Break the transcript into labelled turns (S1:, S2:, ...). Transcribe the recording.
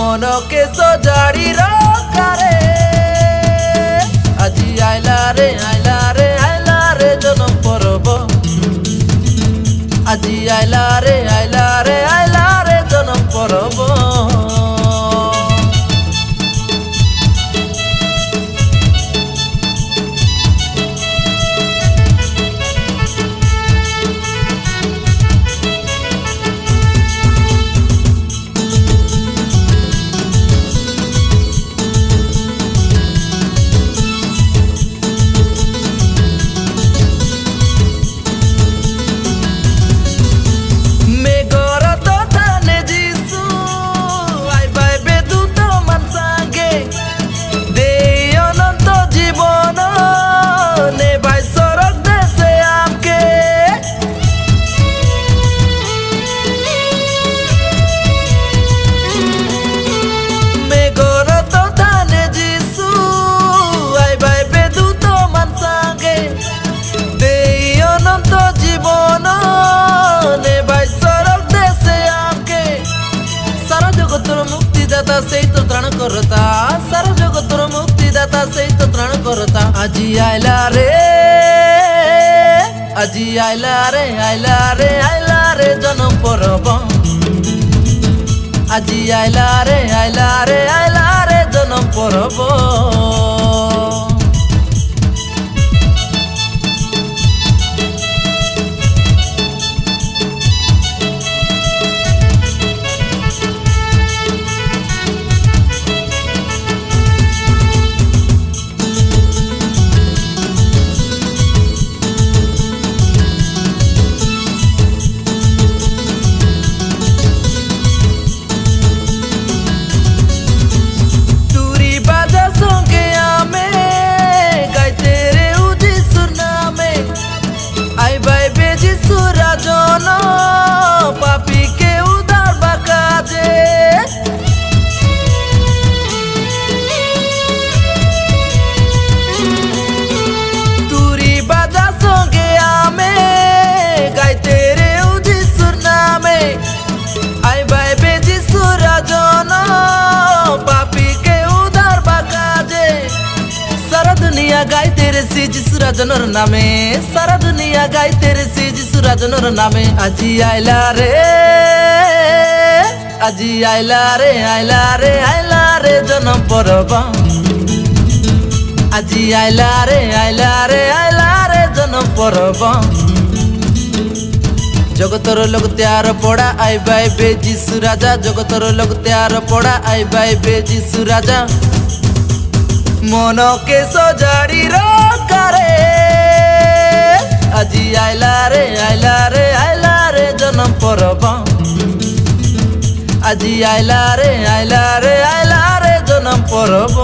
S1: মনকে সজাড়ি রাখারে আজি আইলা রে জনম পরব আজি আইলা রে জনম পরব সেই তো ত্রাণ করতা সারা জগতর মুক্তিদাতা সেই তো ত্রাণ করতা আজি আইলা রে জনম পরব আজি আইলা রে জনম পরব পাপি কে উদার বাকাজে তুরি বাজা সঙ্গে আমে গাইতে রে যিশুর নামে আই বাইবে যিশুর জন পাপি কে উদার বাকাজে সারা দুনিয়া গাইতে রে যিশুর জনের নামে সারা দুনিয়া গাইতে রে যিশুর জনের নামে আজি আইলা রে জনম পরব আজি আইলা রে জনম পরব জগতর লোক ত্যার পড়া আইবাইবে যিশু রাজা জগতর লোক ত্যার পড়া আইবাইবে যিশু রাজা মনকে সজাড়ি রাখারে আজি আইলা রে জনম পরব আজি আইলা রে জনম পরব।